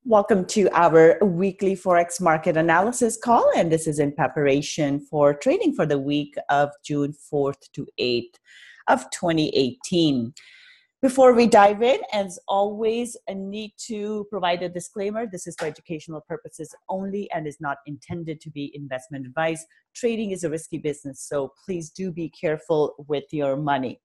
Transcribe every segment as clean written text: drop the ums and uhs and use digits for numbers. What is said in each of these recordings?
Welcome to our weekly Forex market analysis call, and this is in preparation for trading for the week of June 4th to 8th of 2018. Before we dive in, as always, I need to provide a disclaimer. This is for educational purposes only and is not intended to be investment advice. Trading is a risky business, so please do be careful with your money.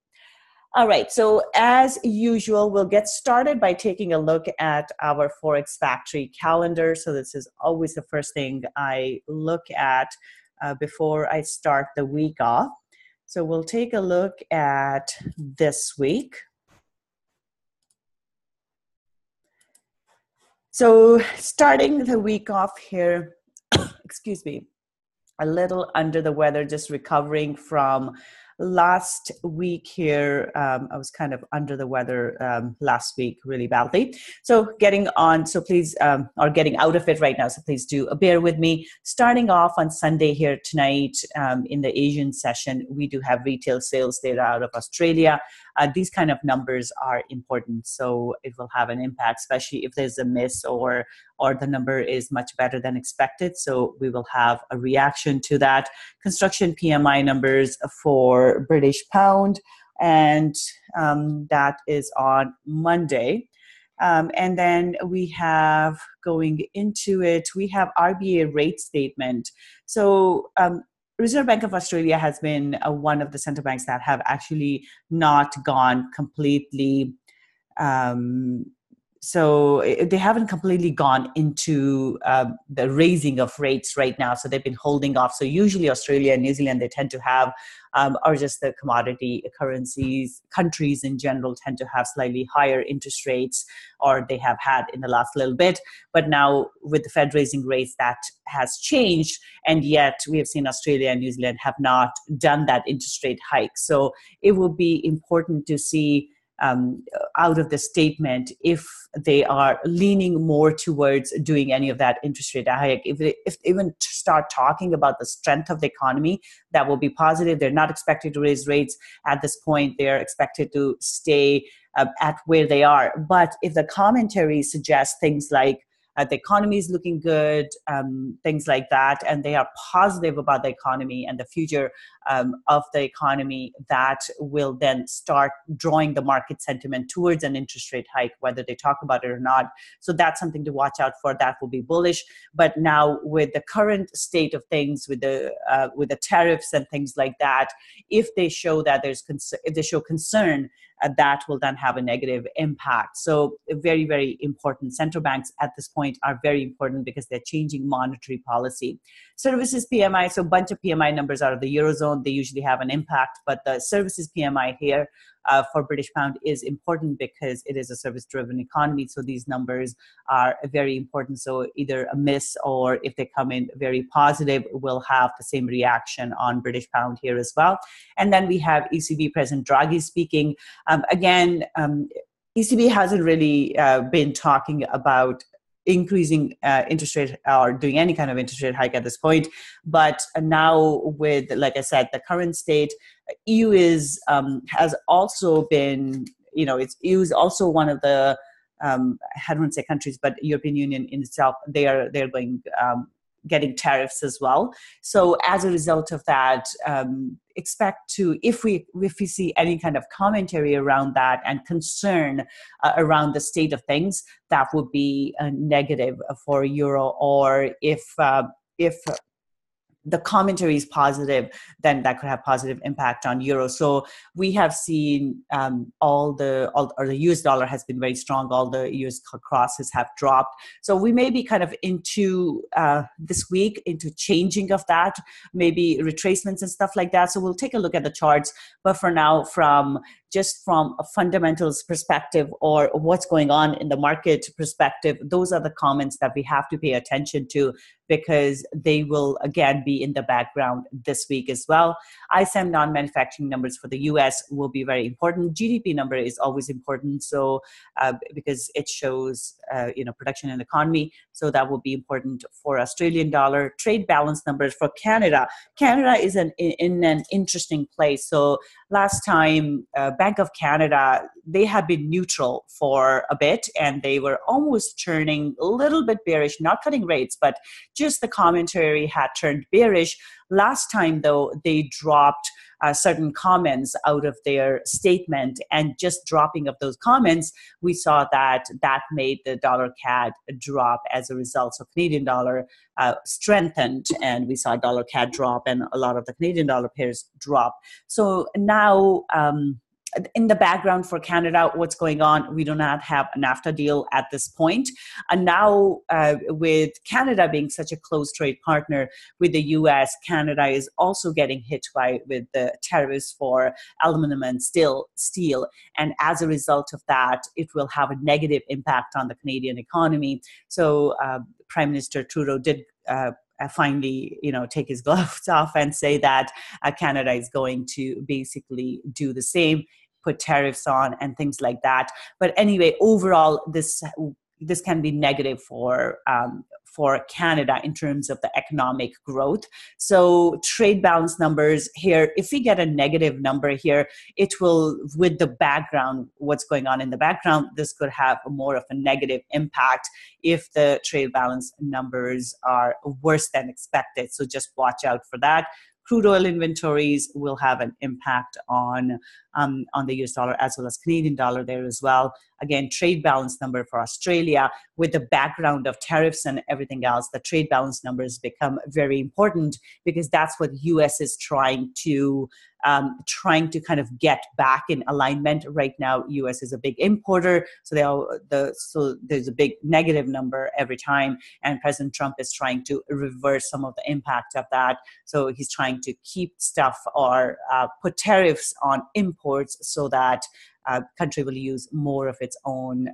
All right, so as usual, we'll get started by taking a look at our Forex Factory calendar. So this is always the first thing I look at before I start the week off. So we'll take a look at this week. So starting the week off here, excuse me, a little under the weather, just recovering from last week here. I was kind of under the weather last week really badly. So getting on, so please, or getting out of it right now. So please do bear with me. Starting off on Sunday here tonight in the Asian session, we do have retail sales data out of Australia. These kind of numbers are important. So it will have an impact, especially if there's a miss or the number is much better than expected. So we will have a reaction to that. Construction PMI numbers for British pound, and that is on Monday. And then we have, going into it, we have RBA rate statement. So Reserve Bank of Australia has been one of the central banks that have actually not gone completely, so they haven't completely gone into the raising of rates right now. So they've been holding off. So usually Australia and New Zealand, they tend to have, or just the commodity currencies, countries in general tend to have slightly higher interest rates, or they have had in the last little bit. But now with the Fed raising rates, that has changed. And yet we have seen Australia and New Zealand have not done that interest rate hike. So it will be important to see out of the statement if they are leaning more towards doing any of that interest rate hike. If they even start talking about the strength of the economy, that will be positive. They're not expected to raise rates at this point. They are expected to stay at where they are. But if the commentary suggests things like the economy is looking good, things like that, and they are positive about the economy and the future of the economy, that will then start drawing the market sentiment towards an interest rate hike, whether they talk about it or not. So that's something to watch out for. That will be bullish. But now with the current state of things, with the tariffs and things like that, if they show that if they show concern, that will then have a negative impact. So very, very important. Central banks at this point are very important because they're changing monetary policy. Services PMI, so a bunch of PMI numbers out of the Eurozone, they usually have an impact, but the services PMI here for British pound is important because it is a service-driven economy. So these numbers are very important. So either a miss or if they come in very positive, we'll have the same reaction on British pound here as well. And then we have ECB President Draghi speaking. Again, ECB hasn't really been talking about increasing interest rate or doing any kind of interest rate hike at this point. But now with, like I said, the current state, EU has also been, EU is also one of the, I don't want to say countries, but European Union in itself, they're going, getting tariffs as well. So as a result of that, expect to, if we see any kind of commentary around that and concern around the state of things, that would be a negative for euro. Or if the commentary is positive, then that could have positive impact on euro. So we have seen the US dollar has been very strong. All the US crosses have dropped. So we may be kind of into this week into changing of that, maybe retracements and stuff like that. So we'll take a look at the charts. But for now, from a fundamentals perspective or what's going on in the market perspective, those are the comments that we have to pay attention to, because they will again be in the background this week as well. ISM non-manufacturing numbers for the US will be very important. GDP number is always important, so because it shows production and economy, so that will be important for Australian dollar. Trade balance numbers for Canada. Canada is in an interesting place. So last time Bank of Canada, they had been neutral for a bit, and they were almost turning a little bit bearish, not cutting rates, but just the commentary had turned bearish. Last time, though, they dropped certain comments out of their statement, and just dropping of those comments, we saw that made the dollar CAD drop as a result. So Canadian dollar strengthened, and we saw dollar CAD drop, and a lot of the Canadian dollar pairs drop. So now, in the background for Canada, what's going on? We do not have a NAFTA deal at this point. And now, with Canada being such a close trade partner with the US, Canada is also getting hit with the tariffs for aluminum and steel. And as a result of that, it will have a negative impact on the Canadian economy. So Prime Minister Trudeau did finally, take his gloves off and say that Canada is going to basically do the same, put tariffs on and things like that. But anyway, overall, this can be negative for Canada in terms of the economic growth. So trade balance numbers here, if we get a negative number here, it will, with the background, what's going on in the background, this could have more of a negative impact if the trade balance numbers are worse than expected. So just watch out for that. Crude oil inventories will have an impact on the US dollar as well as Canadian dollar there as well. Again, trade balance number for Australia, with the background of tariffs and everything else, the trade balance numbers become very important, because that's what US is trying to kind of get back in alignment. Right now, US is a big importer, so there's a big negative number every time, and President Trump is trying to reverse some of the impact of that. So he's trying to keep stuff or put tariffs on imports so that country will use more of its own,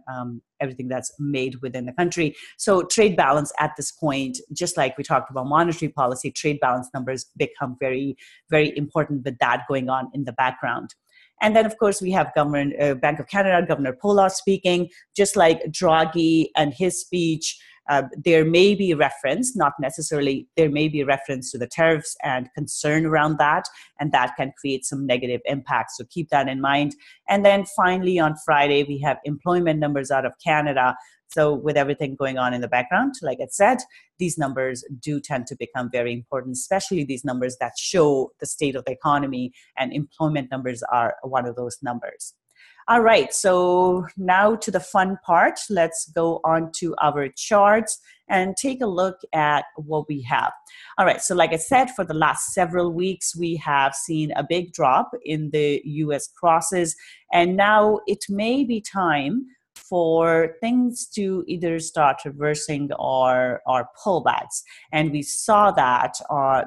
everything that's made within the country. So trade balance at this point, just like we talked about monetary policy, trade balance numbers become very, very important with that going on in the background. And then, of course, we have Bank of Canada, Governor Pola speaking, just like Draghi and his speech. There may be reference, not necessarily, there may be reference to the tariffs and concern around that, and that can create some negative impacts. So keep that in mind. And then finally, on Friday, we have employment numbers out of Canada. So with everything going on in the background, like I said, these numbers do tend to become very important, especially these numbers that show the state of the economy, and employment numbers are one of those numbers. All right, so now to the fun part. Let's go on to our charts and take a look at what we have. All right, so like I said, for the last several weeks, we have seen a big drop in the US crosses, and now it may be time for things to either start reversing or pullbacks. And we saw that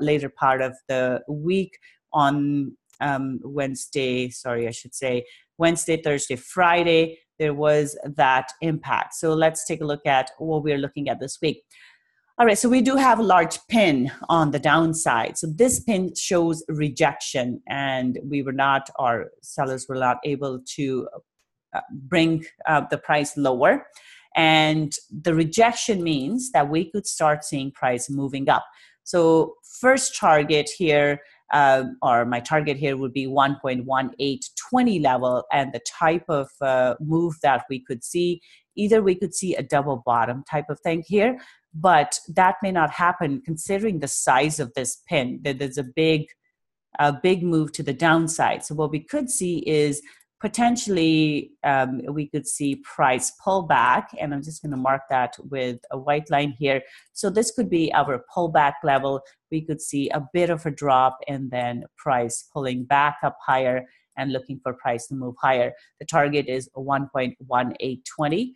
later part of the week on Wednesday, Thursday, Friday, there was that impact. So let's take a look at what we're looking at this week. All right, so we do have a large pin on the downside. So this pin shows rejection, and our sellers were not able to bring the price lower. And the rejection means that we could start seeing price moving up. So first target here, or my target here would be 1.1820 level, and the type of move that we could see, either we could see a double bottom type of thing here, but that may not happen considering the size of this pin. There's a big move to the downside. So what we could see is potentially we could see price pull back, and I'm just going to mark that with a white line here. So this could be our pullback level. We could see a bit of a drop, and then price pulling back up higher and looking for price to move higher. The target is 1.1820,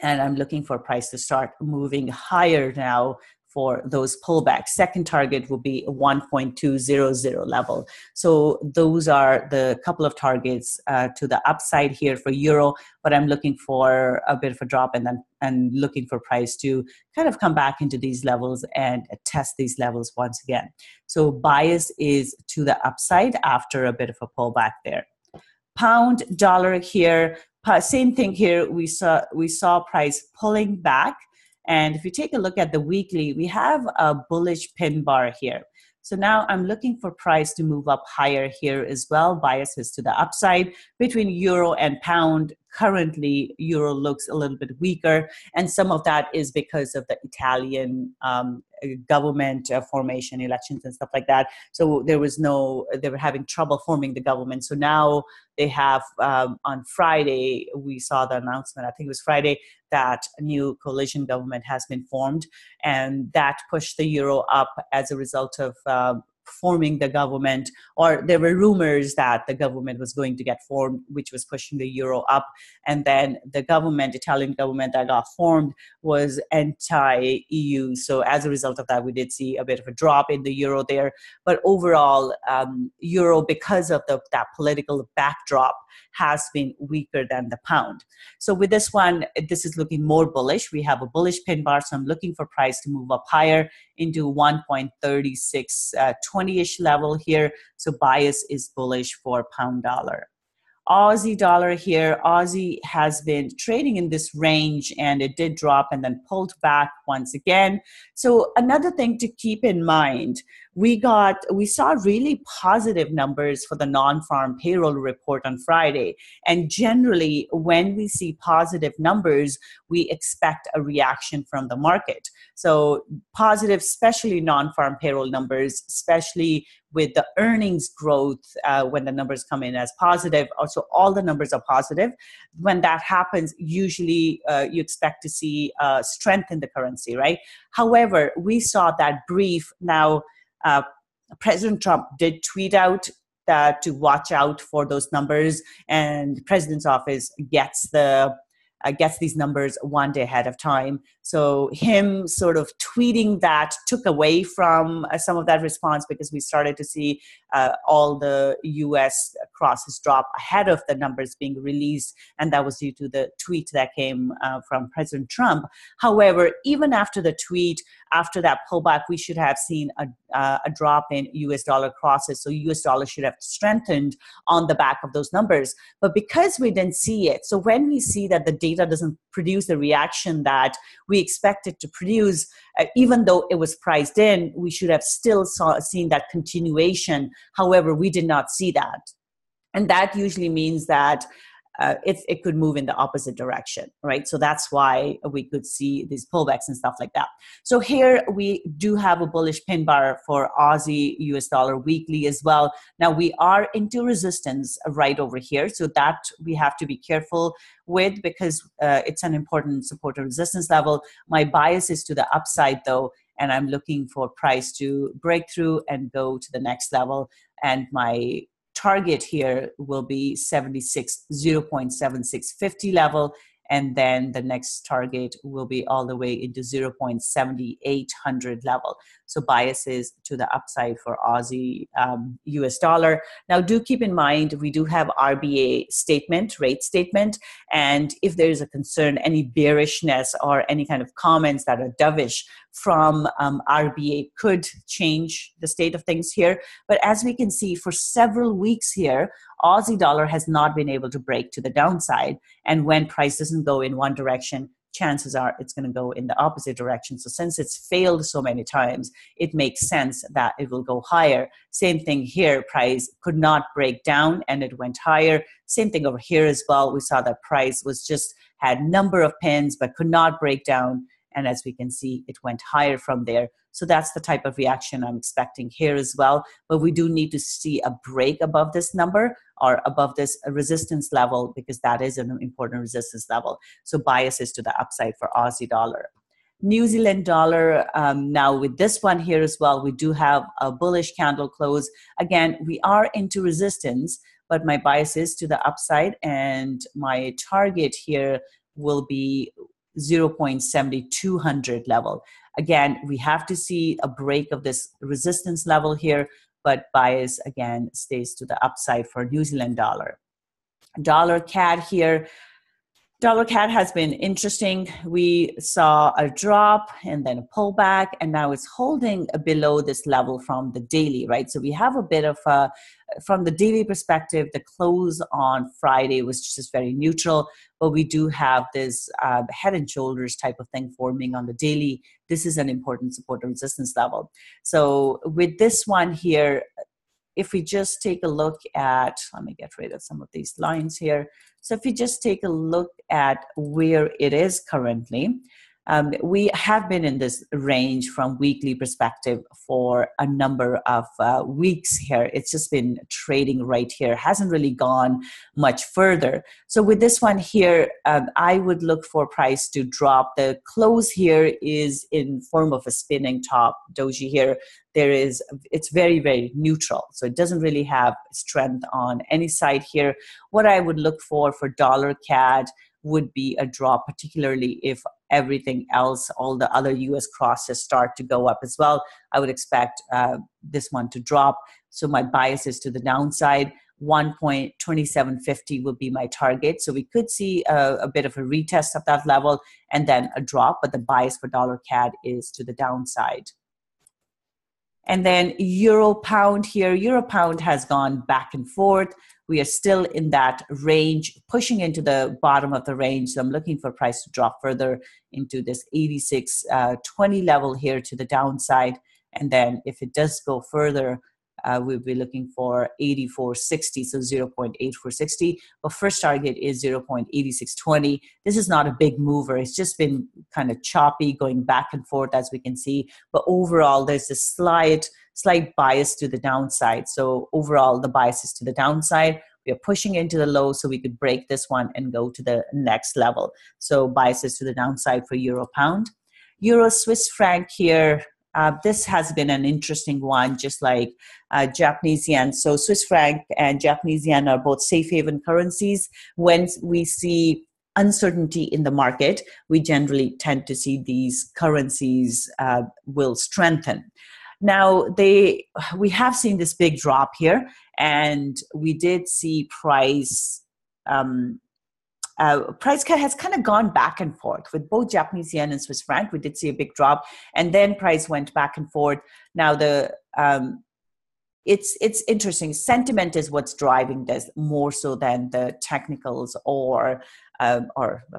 and I'm looking for price to start moving higher now for those pullbacks. Second target will be 1.200 level. So those are the couple of targets to the upside here for euro, but I'm looking for a bit of a drop, and looking for price to kind of come back into these levels and test these levels once again. So bias is to the upside after a bit of a pullback there. Pound dollar here, same thing here. We saw price pulling back. And if you take a look at the weekly, we have a bullish pin bar here. So now I'm looking for price to move up higher here as well. Bias is to the upside between euro and pound. Currently, euro looks a little bit weaker, and some of that is because of the Italian government formation, elections and stuff like that. So they were having trouble forming the government. So now they have, on Friday, we saw the announcement, I think it was Friday, that a new coalition government has been formed, and that pushed the euro up as a result of forming the government, or there were rumors that the government was going to get formed, which was pushing the euro up. And then the government, Italian government that got formed, was anti-EU. So as a result of that, we did see a bit of a drop in the euro there. But overall, euro, because of that political backdrop, has been weaker than the pound. So with this one, this is looking more bullish. We have a bullish pin bar, so I'm looking for price to move up higher into 1.3620-ish level here. So bias is bullish for pound dollar. Aussie dollar here. Aussie has been trading in this range, and it did drop and then pulled back once again. So another thing to keep in mind, we saw really positive numbers for the non-farm payroll report on Friday. And generally, when we see positive numbers, we expect a reaction from the market. So positive, especially non-farm payroll numbers, especially with the earnings growth, when the numbers come in as positive, also all the numbers are positive. When that happens, usually you expect to see strength in the currency, right? However, we saw that brief. Now, President Trump did tweet out to watch out for those numbers, and the president's office gets these numbers one day ahead of time. So him sort of tweeting that took away from some of that response, because we started to see all the U.S. crosses drop ahead of the numbers being released, and that was due to the tweet that came from President Trump. However, even after the tweet, after that pullback, we should have seen a drop in U.S. dollar crosses. So U.S. dollar should have strengthened on the back of those numbers. But because we didn't see it, so when we see that the data doesn't produce the reaction that we expect it to produce, even though it was priced in, we should have still seen that continuation. However, we did not see that. And that usually means that it could move in the opposite direction, right? So that's why we could see these pullbacks and stuff like that. So here we do have a bullish pin bar for Aussie US dollar weekly as well. Now we are into resistance right over here, so that we have to be careful with, because it's an important support and resistance level. My bias is to the upside though, and I'm looking for price to break through and go to the next level. And my target here will be 0.7650 level, and then the next target will be all the way into 0.7800 level. So bias is to the upside for Aussie US dollar. Now do keep in mind, we do have RBA rate statement, and if there's a concern, any bearishness or any kind of comments that are dovish from RBA could change the state of things here. But as we can see, for several weeks here, Aussie dollar has not been able to break to the downside. And when price doesn't go in one direction, chances are it's going to go in the opposite direction. So since it's failed so many times, it makes sense that it will go higher. Same thing here, price could not break down and it went higher. Same thing over here as well. We saw that price had number of pins but could not break down. And as we can see, it went higher from there. So that's the type of reaction I'm expecting here as well. But we do need to see a break above this number or above this resistance level, because that is an important resistance level. So bias is to the upside for Aussie dollar. New Zealand dollar, now with this one here as well, we do have a bullish candle close. Again, we are into resistance, but my bias is to the upside, and my target here will be 0.7200 level. Again, we have to see a break of this resistance level here, but bias again stays to the upside for New Zealand dollar. Dollar CAD here, Dollar CAD has been interesting. We saw a drop and then a pullback, and now it's holding below this level from the daily, right? So we have a bit of a, from the daily perspective, the close on Friday was just very neutral, but we do have this head and shoulders type of thing forming on the daily. This is an important support and resistance level. So with this one here, if we just take a look at, let me get rid of some of these lines here. So if we just take a look at where it is currently, we have been in this range from weekly perspective for a number of weeks here. It's just been trading right here, hasn't really gone much further. So with this one here, I would look for price to drop. The close here is in form of a spinning top doji here. It's very, very neutral. So it doesn't really have strength on any side here. What I would look for dollar CAD would be a drop, particularly if everything else, all the other US crosses start to go up as well. I would expect this one to drop. So my bias is to the downside. 1.2750 would be my target. So we could see a bit of a retest of that level and then a drop, but the bias for dollar CAD is to the downside. And then euro pound here, euro pound has gone back and forth. We are still in that range, pushing into the bottom of the range. So I'm looking for price to drop further into this 86.20 level here to the downside. And then if it does go further, we'll be looking for 84.60, so 0.8460. But first target is 0.8620. This is not a big mover. It's just been kind of choppy, going back and forth, as we can see. But overall, there's a slight bias to the downside. So overall, the bias is to the downside. We are pushing into the low, so we could break this one and go to the next level. So bias is to the downside for euro pound. Euro Swiss franc here. This has been an interesting one, just like Japanese yen. So Swiss franc and Japanese yen are both safe haven currencies. When we see uncertainty in the market, we generally tend to see these currencies will strengthen. Now, we have seen this big drop here, and we did see price has kind of gone back and forth with both Japanese yen and Swiss franc. We did see a big drop, and then price went back and forth. Now it's interesting. Sentiment is what's driving this more so than the technicals or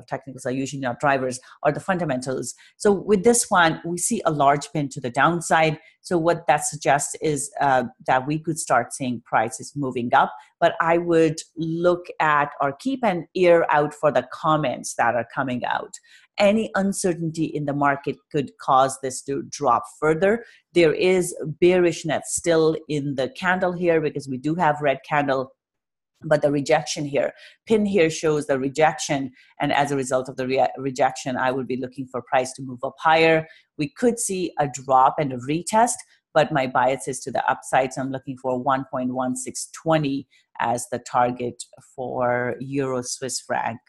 technicals are usually not drivers, or the fundamentals. So with this one, we see a large pin to the downside. So what that suggests is that we could start seeing prices moving up. But I would look at or keep an ear out for the comments that are coming out. Any uncertainty in the market could cause this to drop further. There is bearishness still in the candle here because we do have red candle. But the rejection here, pin here shows the rejection. And as a result of the rejection, I would be looking for price to move up higher. We could see a drop and a retest, but my bias is to the upside. So I'm looking for 1.1620 as the target for Euro Swiss franc.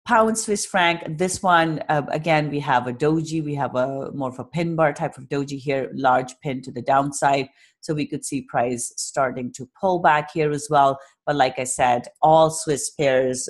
Pound Swiss franc, this one, again, we have a doji. We have a more of a pin bar type of doji here, large pin to the downside. So we could see price starting to pull back here as well. But like I said, all Swiss pairs,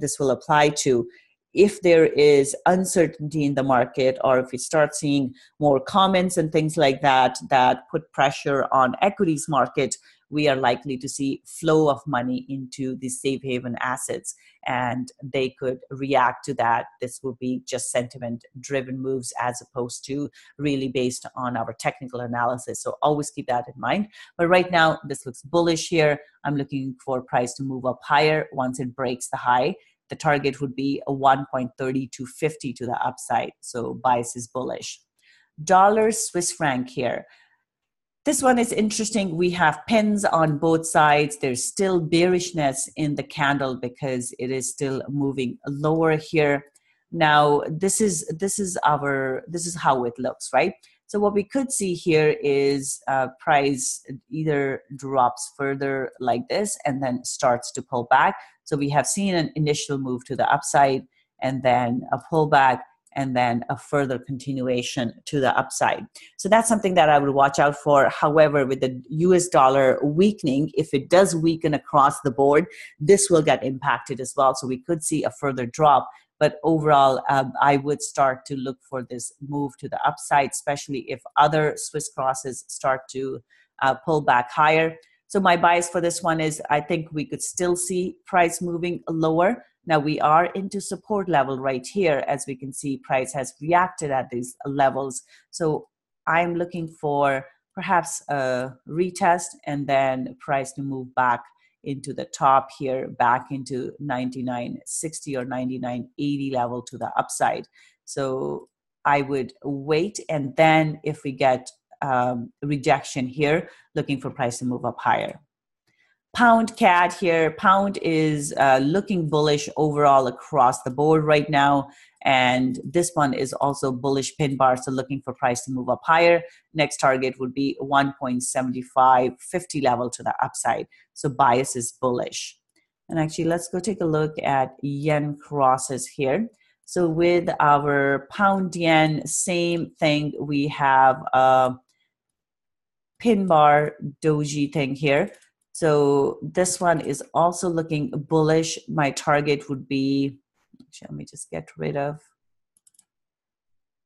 this will apply to. If there is uncertainty in the market, or if we start seeing more comments and things like that, that put pressure on equities market, we are likely to see flow of money into the safe haven assets, and they could react to that. This will be just sentiment driven moves as opposed to really based on our technical analysis. So always keep that in mind. But right now, this looks bullish here. I'm looking for price to move up higher once it breaks the high. The target would be a 1.3250 to the upside. So bias is bullish. Dollar Swiss franc here. This one is interesting. We have pins on both sides. There's still bearishness in the candle because it is still moving lower here. Now, this is how it looks, right? So what we could see here is price either drops further like this and then starts to pull back. So we have seen an initial move to the upside and then a pullback and then a further continuation to the upside. So that's something that I would watch out for. However, with the US dollar weakening, if it does weaken across the board, this will get impacted as well. So we could see a further drop. But overall, I would start to look for this move to the upside, especially if other Swiss crosses start to pull back higher. So my bias for this one is I think we could still see price moving lower. Now we are into support level right here. As we can see, price has reacted at these levels. So I'm looking for perhaps a retest and then price to move back into the top here, back into 99.60 or 99.80 level to the upside. So I would wait, and then if we get rejection here, looking for price to move up higher. Pound CAD here. Pound is looking bullish overall across the board right now. And this one is also bullish pin bar, so looking for price to move up higher. Next target would be 1.7550 level to the upside. So bias is bullish. And actually, let's go take a look at yen crosses here. So with our pound yen, same thing. We have a pin bar doji thing here. So this one is also looking bullish. My target would be, actually, let me just get rid of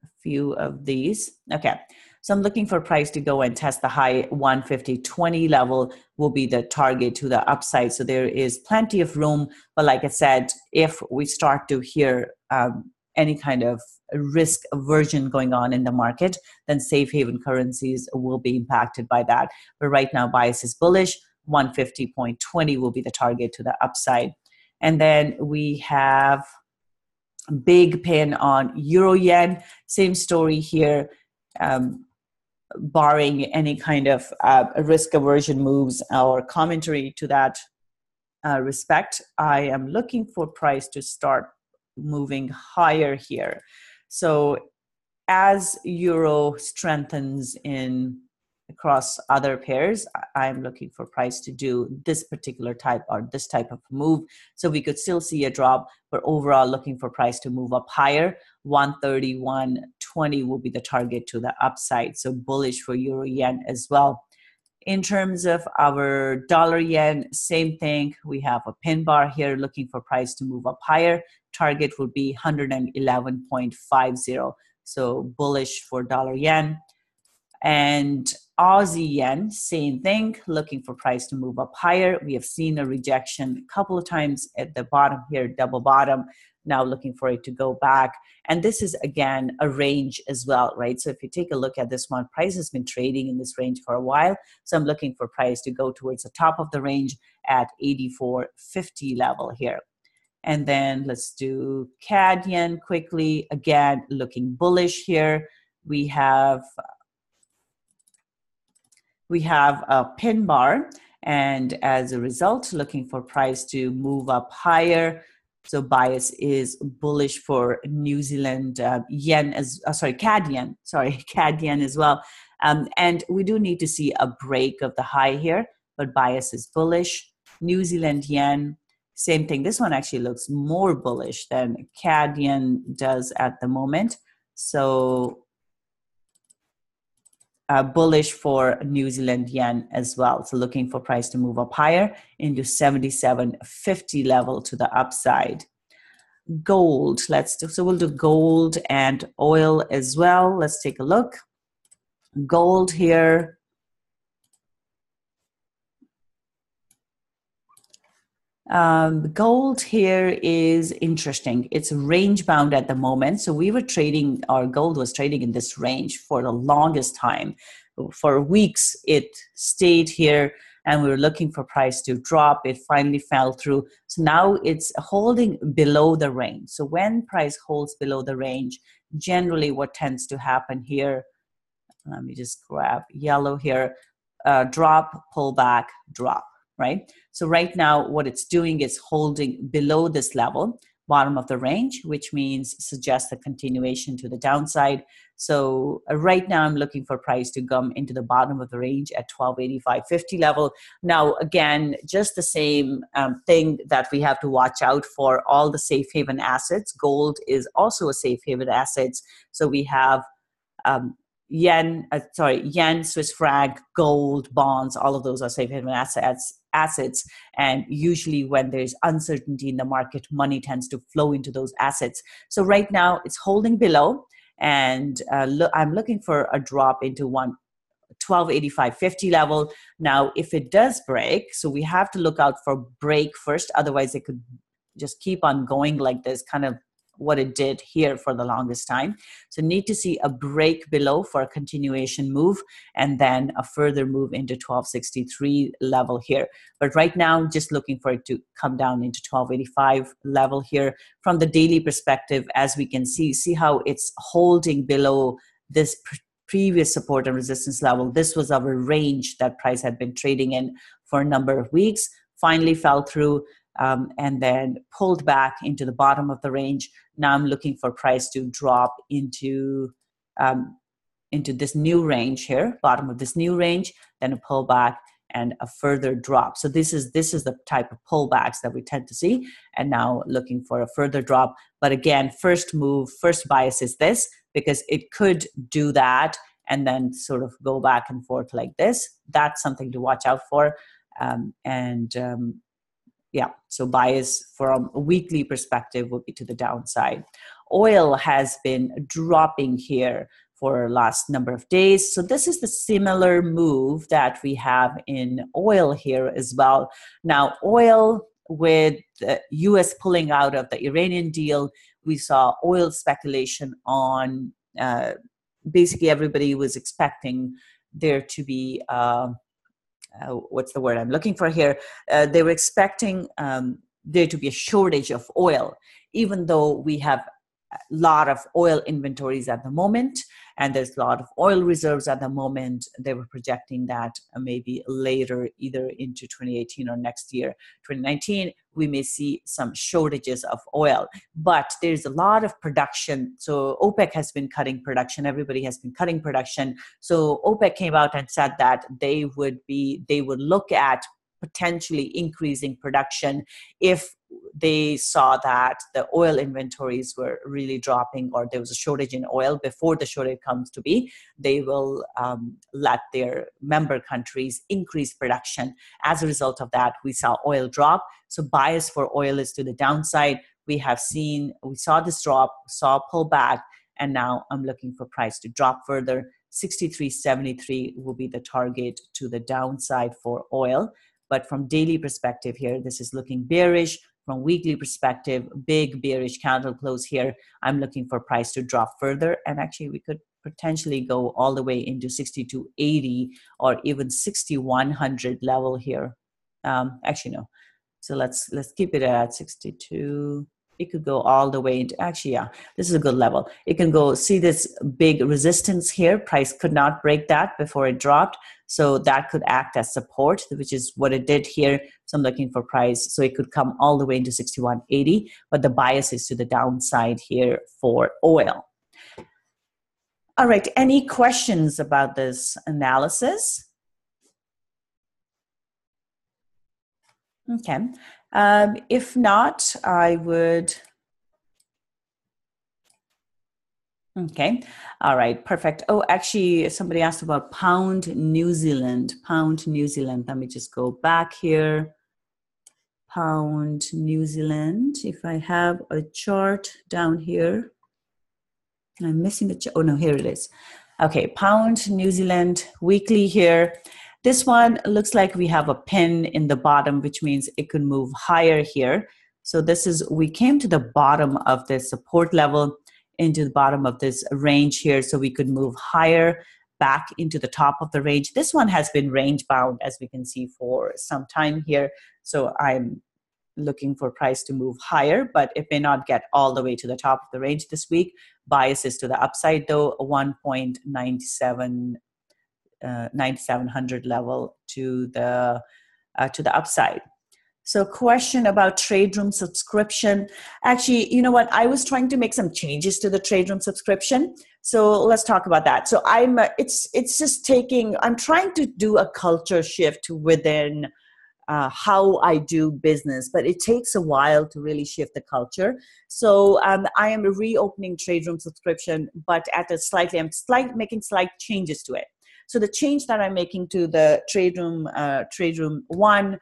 a few of these. Okay, so I'm looking for price to go and test the high 150.20 level will be the target to the upside. So there is plenty of room. But like I said, if we start to hear any kind of risk aversion going on in the market, then safe haven currencies will be impacted by that. But right now, bias is bullish. 150.20 will be the target to the upside. And then we have big pin on euro yen. Same story here, barring any kind of risk aversion moves or commentary to that respect. I am looking for price to start moving higher here. So as euro strengthens across other pairs, I'm looking for price to do this particular type or this type of move. So we could still see a drop, but overall looking for price to move up higher. 131.20 will be the target to the upside. So bullish for euro yen as well. In terms of our dollar yen, same thing. We have a pin bar here looking for price to move up higher. Target would be 111.50. So bullish for dollar yen. And Aussie yen, same thing, looking for price to move up higher. We have seen a rejection a couple of times at the bottom here, double bottom. Now looking for it to go back. And this is, again, a range as well, right? So if you take a look at this one, price has been trading in this range for a while. So I'm looking for price to go towards the top of the range at 84.50 level here. And then let's do CAD yen quickly. Again, looking bullish here. We have a pin bar, and as a result, looking for price to move up higher. So bias is bullish for New Zealand yen CAD yen, CAD yen as well. And we do need to see a break of the high here, but bias is bullish. New Zealand yen, same thing. This one actually looks more bullish than CAD yen does at the moment. So bullish for New Zealand yen as well. So looking for price to move up higher into 77.50 level to the upside. Gold, so we'll do gold and oil as well. Let's take a look. Gold here. Gold here is interesting. It's range bound at the moment. So we were trading, our gold was trading in this range for the longest time. For weeks, it stayed here and we were looking for price to drop. It finally fell through. So now it's holding below the range. So when price holds below the range, generally what tends to happen here, let me just grab yellow here, drop, pull back, drop. Right? So right now, what it's doing is holding below this level. bottom of the range, which means suggests a continuation to the downside. So right now I'm looking for price to come into the bottom of the range at 1285.50 level. Now, again, just the same thing that we have to watch out for all the safe haven assets. Gold is also a safe haven asset. So we have yen, Swiss franc, gold, bonds, all of those are safe haven assets. And usually when there's uncertainty in the market, money tends to flow into those assets. So right now it's holding below, and I'm looking for a drop into 1285.50 level. Now, if it does break, so we have to look out for break first, otherwise it could just keep on going like this, kind of what it did here for the longest time. So need to see a break below for a continuation move, and then a further move into 1263 level here. But right now, just looking for it to come down into 1285 level here. From the daily perspective, as we can see how it's holding below this previous support and resistance level. This was our range that price had been trading in for a number of weeks, finally fell through, and then pulled back into the bottom of the range. Now I'm looking for price to drop into this new range here, bottom of this new range, then a pullback and a further drop. So this is the type of pullbacks that we tend to see, and now looking for a further drop. But again, first bias is this, because it could do that and then sort of go back and forth like this. That's something to watch out for. Yeah, so bias from a weekly perspective would be to the downside. Oil has been dropping here for last number of days. So this is the similar move that we have in oil here as well. Now, oil, with the US pulling out of the Iranian deal, we saw oil speculation on, basically everybody was expecting there to be what's the word I'm looking for here? They were expecting there to be a shortage of oil, even though we have a lot of oil inventories at the moment, and there's a lot of oil reserves at the moment. They were projecting that maybe later, either into 2018 or next year, 2019, we may see some shortages of oil. But there's a lot of production. So OPEC has been cutting production. Everybody has been cutting production. So OPEC came out and said that they would look at potentially increasing production if they saw that the oil inventories were really dropping, or there was a shortage in oil. Before the shortage comes to be, they will let their member countries increase production. As a result of that, we saw oil drop. So bias for oil is to the downside. We saw this drop, saw a pullback, and now I'm looking for price to drop further. 63.73 will be the target to the downside for oil. But from daily perspective here, this is looking bearish. From weekly perspective, big bearish candle close here. I'm looking for price to drop further. And actually, we could potentially go all the way into 62.80 or even 6100 level here. Actually, no. So let's keep it at 62. It could go all the way into, actually, yeah, this is a good level. It can go, see this big resistance here. Price could not break that before it dropped. So that could act as support, which is what it did here. So I'm looking for price. So it could come all the way into 61.80, but the bias is to the downside here for oil. All right, any questions about this analysis? Okay. If not, I would. Okay. All right. Perfect. Oh, actually, somebody asked about pound New Zealand. Pound New Zealand. Let me just go back here. Pound New Zealand. If I have a chart down here, I'm missing the chart. Oh, no, here it is. Okay. Pound New Zealand weekly here. This one looks like we have a pin in the bottom, which means it could move higher here. So we came to the bottom of this support level, into the bottom of this range here. So we could move higher back into the top of the range. This one has been range bound, as we can see, for some time here. So I'm looking for price to move higher, but it may not get all the way to the top of the range this week. Bias is to the upside though, 1.97 9700 level to the upside. So question about trade room subscription. Actually, you know what? I was trying to make some changes to the trade room subscription. So let's talk about that. So it's just taking, I'm trying to do a culture shift within how I do business, but it takes a while to really shift the culture. So I am reopening trade room subscription, but at a making slight changes to it. So the change that I'm making to the trade room one,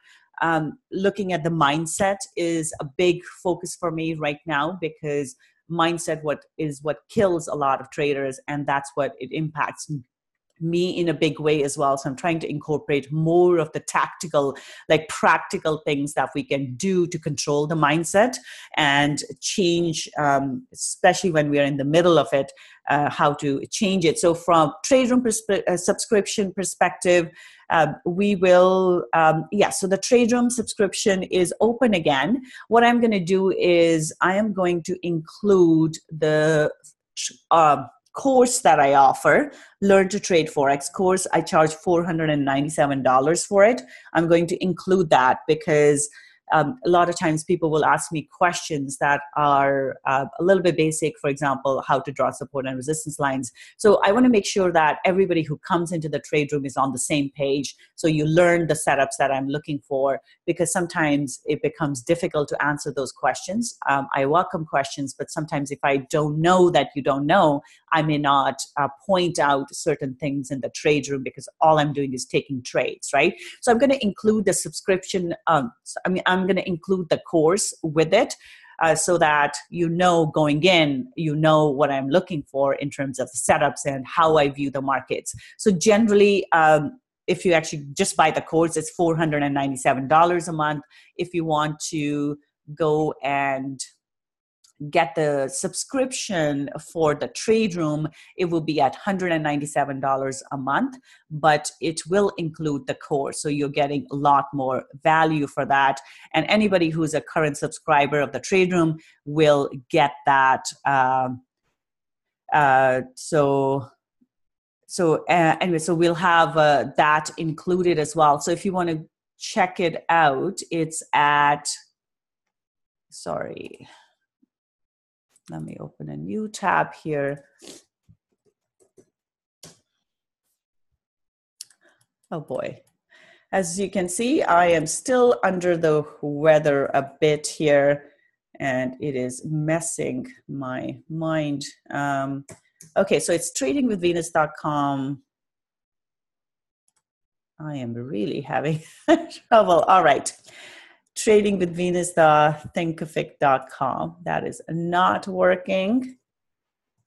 looking at the mindset is a big focus for me right now, because mindset what kills a lot of traders, and that's what it impacts me in a big way as well. So I'm trying to incorporate more of the tactical, like practical things that we can do to control the mindset and change, especially when we are in the middle of it, how to change it. So from trade room subscription perspective, we will, so the trade room subscription is open again. What I'm going to do is I am going to include the course that I offer, Learn to Trade Forex course. I charge $497 for it. I'm going to include that because a lot of times people will ask me questions that are a little bit basic, for example, how to draw support and resistance lines. So I want to make sure that everybody who comes into the trade room is on the same page. So you learn the setups that I'm looking for, because sometimes it becomes difficult to answer those questions. I welcome questions, but sometimes if I don't know that you don't know, I may not point out certain things in the trade room because all I'm doing is taking trades, right? So I'm going to include the subscription. I'm going to include the course with it so that going in, what I'm looking for in terms of setups and how I view the markets. So generally, if you actually just buy the course, it's $497 a month. If you want to go and get the subscription for the trade room, it will be at $197 a month, but it will include the course. So you're getting a lot more value for that. And anybody who's a current subscriber of the trade room will get that. So we'll have that included as well. So if you want to check it out, it's at, let me open a new tab here. Oh boy. As you can see, I am still under the weather a bit here, and it is messing my mind. Okay, so it's tradingwithvenus.com. I am really having trouble. All right. tradingwithvenus.thinkific.com. That is not working.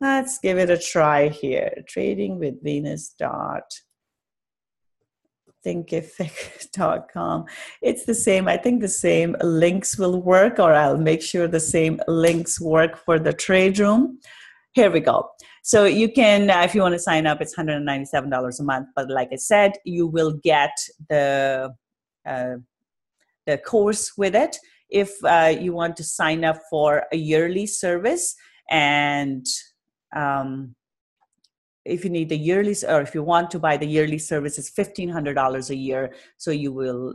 Let's give it a try here. tradingwithvenus.thinkific.com. It's the same. I think the same links will work, or I'll make sure the same links work for the trade room. Here we go. So you can, if you want to sign up, it's $197 a month. But like I said, you will get the course with it. If you want to sign up for a yearly service, and if you need the yearly, or if you want to buy the yearly service, it's $1,500 a year. So you will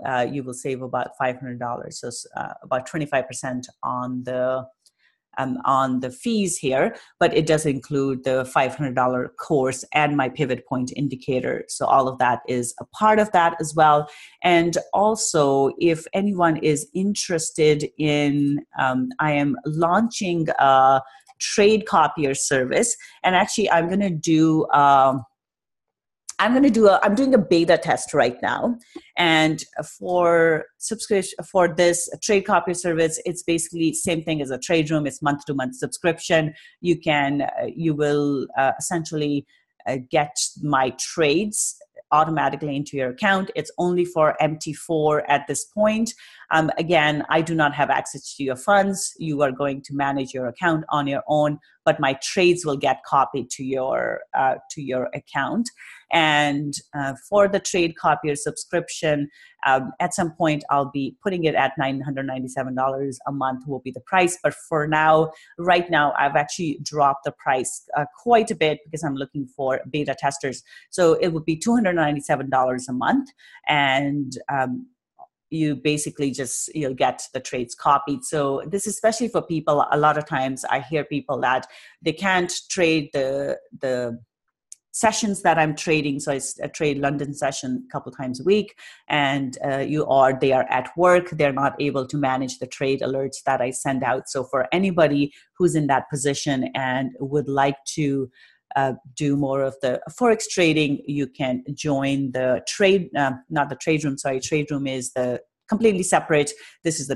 save about $500. So about 25% on the fees here, but it does include the $500 course and my pivot point indicator. So all of that is a part of that as well. And also, if anyone is interested in, I am launching a Trade Copier service, and actually I'm doing a beta test right now. And for subscription for this Trade Copier service, it's basically same thing as a trade room. It's month-to-month subscription. You will essentially get my trades automatically into your account. It's only for MT4 at this point. Again, I do not have access to your funds. You are going to manage your account on your own, but my trades will get copied to your account. And for the Trade Copier subscription, at some point I'll be putting it at $997 a month will be the price. But for now, right now, I've actually dropped the price quite a bit because I'm looking for beta testers. So it would be $297 a month. And you basically just, you'll get the trades copied. So this is especially for people, a lot of times I hear people that they can't trade the sessions that I'm trading. So I trade London session a couple times a week, and they are at work. They're not able to manage the trade alerts that I send out. So for anybody who's in that position and would like to do more of the Forex trading, you can join the not the trade room. Sorry, trade room is the completely separate. This is the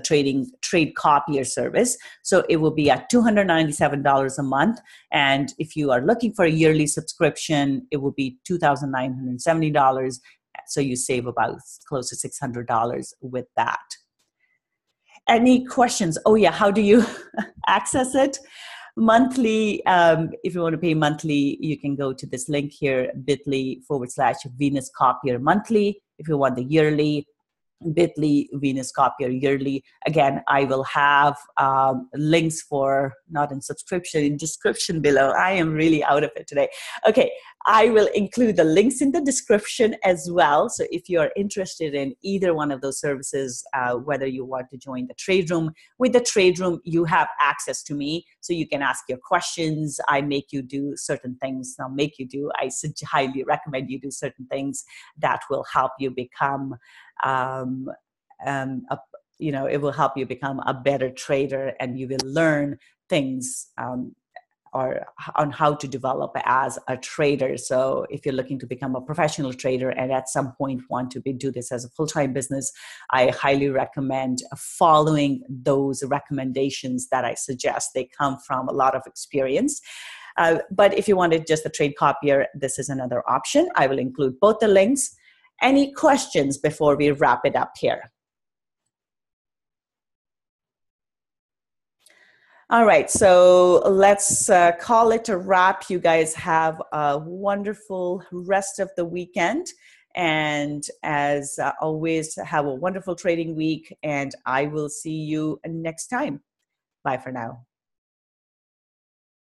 Trade Copier service. So it will be at $297 a month. And if you are looking for a yearly subscription, it will be $2,970. So you save about close to $600 with that. Any questions? Oh yeah, how do you access it? Monthly, if you want to pay monthly, you can go to this link here, bit.ly/Venus Copier monthly. If you want the yearly, bit.ly Venus Copier yearly. Again, I will have links for, not in subscription, in description below. I am really out of it today. Okay, I will include the links in the description as well. So if you are interested in either one of those services, whether you want to join the trade room, with the trade room, you have access to me. So you can ask your questions. I make you do certain things. I highly recommend you do certain things that will help you become it will help you become a better trader, and you will learn things or on how to develop as a trader. So if you're looking to become a professional trader and at some point want to do this as a full-time business, I highly recommend following those recommendations that I suggest. They come from a lot of experience. But if you wanted just the Trade Copier, this is another option. I will include both the links. Any questions before we wrap it up here? All right, so let's call it a wrap. You guys have a wonderful rest of the weekend. And as always, have a wonderful trading week. And I will see you next time. Bye for now.